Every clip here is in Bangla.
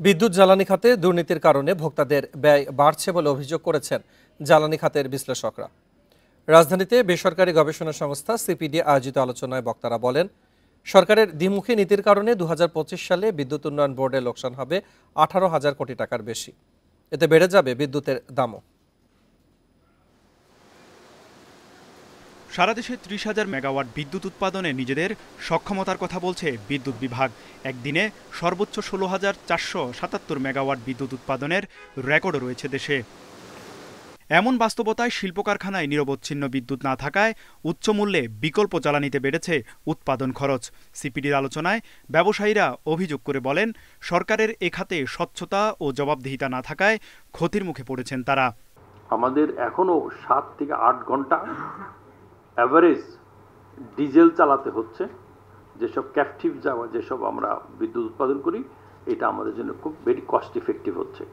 বিদ্যুৎ জ্বালানি খাতে দুর্নীতির কারণে ভোক্তাদের ব্যয় বাড়ছে বলে অভিযোগ করেছেন জ্বালানি খাতের বিশ্লেষকরা। রাজধানীতে বেসরকারি গবেষণা সংস্থা সিপিডি আয়োজিত আলোচনায় বক্তারা বলেন, সরকারের দ্বিমুখী নীতির কারণে 2025 সালে বিদ্যুৎ উন্নয়ন বোর্ডের লোকসান হবে 18,000 কোটি টাকার বেশি। এতে বেড়ে যাবে বিদ্যুতের দামও। সারা দেশে 30,000 মেগাওয়াট বিদ্যুৎ উৎপাদনে নিজেদের সক্ষমতার কথা বলছে বিদ্যুৎ বিভাগ। একদিনে সর্বোচ্চ 16,477 মেগাওয়াট বিদ্যুৎ উৎপাদনের রেকর্ডও রয়েছে দেশে। এমন বাস্তবতায় শিল্প কারখানায় নিরবচ্ছিন্ন বিদ্যুৎ না থাকায় উচ্চ মূল্যে বিকল্প জ্বালানিতে বেড়েছে উৎপাদন খরচ। সিপিডির আলোচনায় ব্যবসায়ীরা অভিযোগ করে বলেন, সরকারের এ খাতে স্বচ্ছতা ও জবাবদিহিতা না থাকায় ক্ষতির মুখে পড়েছেন তারা। আমাদের এখনো 7 থেকে 8 ঘন্টা অ্যাভারেজ ডিজেল চালাতে হচ্ছে। যেসব ক্যাপটিভ যেসব আমরা বিদ্যুৎ উৎপাদন করি, এটা আমাদের জন্য খুব ভেরি কস্ট ইফেক্টিভ হচ্ছে।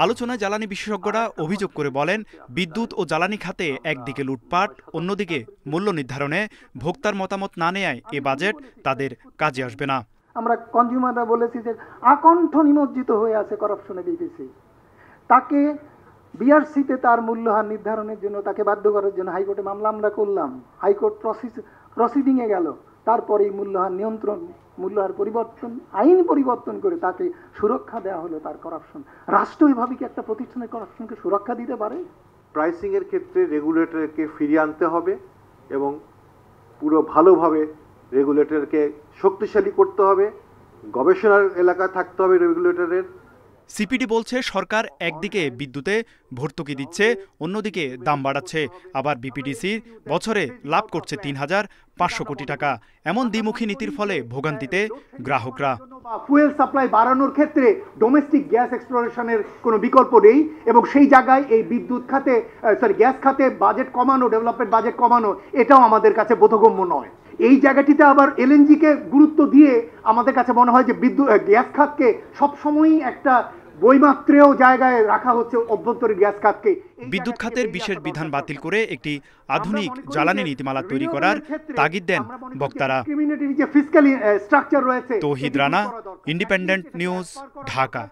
আলোচনায় জ্বালানি বিশেষজ্ঞরা অভিযোগ করে বলেন, বিদ্যুৎ ও জ্বালানি খাতে একদিকে লুটপাট, অন্যদিকে মূল্য নির্ধারণে ভোক্তার মতামত না নেয়ায় এ বাজেট তাদের কাজে আসবে না। আমরা কনজিউমাররা বলেছি যে আকণ্ঠ নিমজ্জিত হয়ে আছে করাপশনে বিপিসি। তাকে বিআরসিতে তার মূল্যহার নির্ধারণের জন্য তাকে বাধ্য করার জন্য হাইকোর্টে মামলা আমরা করলাম। হাইকোর্ট প্রসিডিংয়ে গেল। তারপরে মূল্যহার নিয়ন্ত্রণ, মূল্যহার পরিবর্তন, আইন পরিবর্তন করে তাকে সুরক্ষা দেওয়া হলো তার করাপশন। রাষ্ট্র এভাবে কি একটা প্রতিষ্ঠানের করাপশনকে সুরক্ষা দিতে পারে? প্রাইসিং এর ক্ষেত্রে রেগুলেটরকে ফিরিয়ে আনতে হবে এবং পুরো ভালোভাবে রেগুলেটরকে শক্তিশালী করতে হবে। গবেষণার এলাকা থাকতে হবে রেগুলেটরের। সিপিডি বলছে, সরকার একদিকে বিদ্যুতে ভর্তুকি দিচ্ছে, অন্যদিকে দাম বাড়াচ্ছে। আবার বিপিডিসি বছরে লাভ করছে 3,500 কোটি টাকা। এমন দ্বিমুখী নীতির ফলে ভোগান্তিতে গ্রাহকরা। ফুয়েল সাপ্লাই বাড়ানোর ক্ষেত্রে ডোমেস্টিক গ্যাস এক্সপ্লোরেশনের কোনো বিকল্প নেই এবং সেই জায়গায় এই বিদ্যুৎ খাতে গ্যাস খাতে বাজেট কমানো, ডেভেলপমেন্ট বাজেট কমানো, এটাও আমাদের কাছে বোধগম্য নয়। এই জায়গাটিতে আবার এলএনজিকে গুরুত্ব দিয়ে আমাদের কাছে মনে হয় যে গ্যাস খাতকে সবসময়ই একটা বৈমাত্রেয় জায়গায় রাখা হচ্ছে, অভ্যন্তরীণ গ্যাস খাতকে। বিদ্যুৎ খাতের বিশেষ বিধান বাতিল করে একটি আধুনিক জ্বালানি নীতিমালা তৈরি করার তাগিদ দেন বক্তারা। যে ফিসক্যাল স্ট্রাকচার রয়েছে। তৌহিদ রানা, ইন্ডিপেন্ডেন্ট নিউজ, ঢাকা।